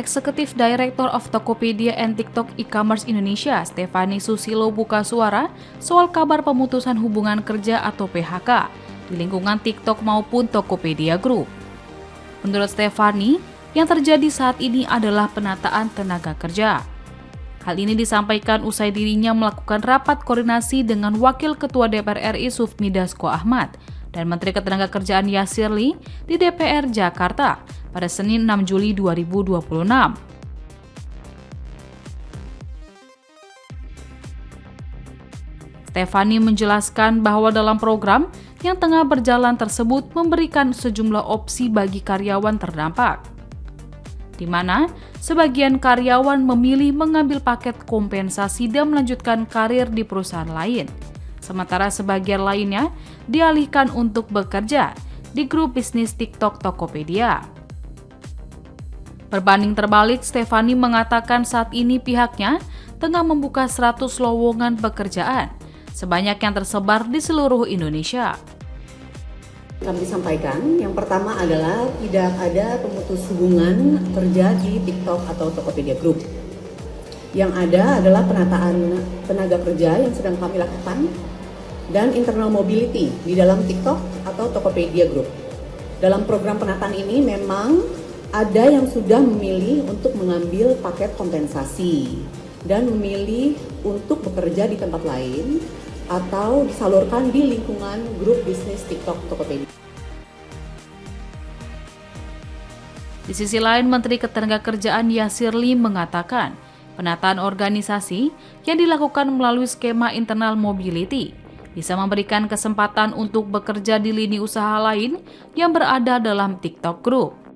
Executive Director of Tokopedia and TikTok E-commerce Indonesia, Stephanie Susilo buka suara soal kabar pemutusan hubungan kerja atau PHK di lingkungan TikTok maupun Tokopedia Group. Menurut Stephanie, yang terjadi saat ini adalah penataan tenaga kerja. Hal ini disampaikan usai dirinya melakukan rapat koordinasi dengan Wakil Ketua DPR RI Sufmi Dasko Ahmad dan Menteri Ketenagakerjaan Yasir Ly di DPR Jakarta pada Senin 6 Juli 2026. Stephanie menjelaskan bahwa dalam program yang tengah berjalan tersebut memberikan sejumlah opsi bagi karyawan terdampak, di mana sebagian karyawan memilih mengambil paket kompensasi dan melanjutkan karir di perusahaan lain, sementara sebagian lainnya dialihkan untuk bekerja di grup bisnis TikTok Tokopedia. Berbanding terbalik, Stephanie mengatakan saat ini pihaknya tengah membuka 100 lowongan pekerjaan, sebanyak yang tersebar di seluruh Indonesia. Kami sampaikan, yang pertama adalah tidak ada pemutus hubungan kerja di TikTok atau Tokopedia Group. Yang ada adalah penataan tenaga kerja yang sedang kami lakukan dan internal mobility di dalam TikTok atau Tokopedia Group. Dalam program penataan ini memang ada yang sudah memilih untuk mengambil paket kompensasi dan memilih untuk bekerja di tempat lain atau disalurkan di lingkungan grup bisnis TikTok Tokopedia. Di sisi lain, Menteri Ketenagakerjaan Yasir Ly mengatakan penataan organisasi yang dilakukan melalui skema internal mobility bisa memberikan kesempatan untuk bekerja di lini usaha lain yang berada dalam TikTok Group.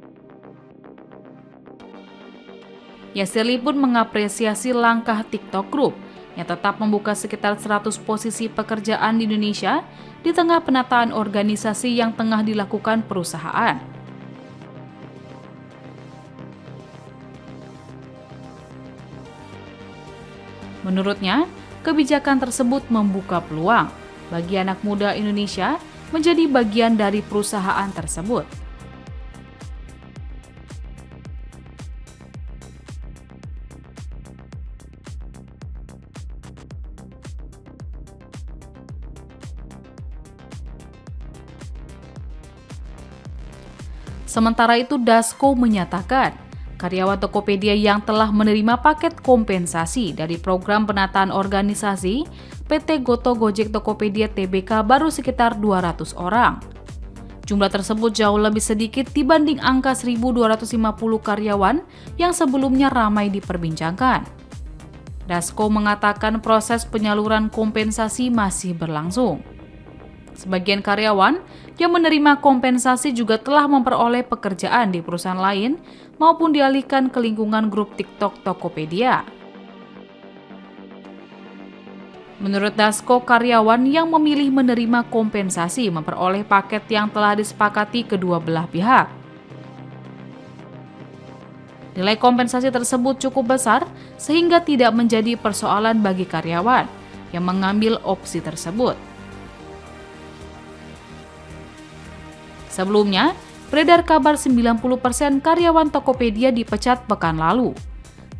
Yasir Ly pun mengapresiasi langkah TikTok Group yang tetap membuka sekitar 100 posisi pekerjaan di Indonesia di tengah penataan organisasi yang tengah dilakukan perusahaan. Menurutnya, kebijakan tersebut membuka peluang bagi anak muda Indonesia menjadi bagian dari perusahaan tersebut. Sementara itu, Dasko menyatakan karyawan Tokopedia yang telah menerima paket kompensasi dari program penataan organisasi PT Goto Gojek Tokopedia Tbk baru sekitar 200 orang. Jumlah tersebut jauh lebih sedikit dibanding angka 1.250 karyawan yang sebelumnya ramai diperbincangkan. Dasko mengatakan proses penyaluran kompensasi masih berlangsung. Sebagian karyawan yang menerima kompensasi juga telah memperoleh pekerjaan di perusahaan lain maupun dialihkan ke lingkungan grup TikTok Tokopedia. Menurut Dasko, karyawan yang memilih menerima kompensasi memperoleh paket yang telah disepakati kedua belah pihak. Nilai kompensasi tersebut cukup besar sehingga tidak menjadi persoalan bagi karyawan yang mengambil opsi tersebut. Sebelumnya, beredar kabar 90% karyawan Tokopedia dipecat pekan lalu.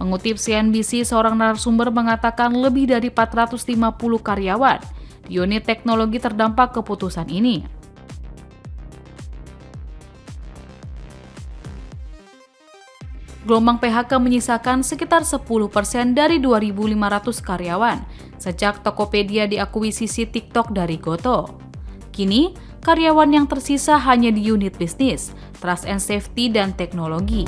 Mengutip CNBC, seorang narasumber mengatakan lebih dari 450 karyawan di unit teknologi terdampak keputusan ini. Gelombang PHK menyisakan sekitar 10% dari 2.500 karyawan sejak Tokopedia diakuisisi TikTok dari Goto. Kini, karyawan yang tersisa hanya di unit bisnis, trust and safety, dan teknologi.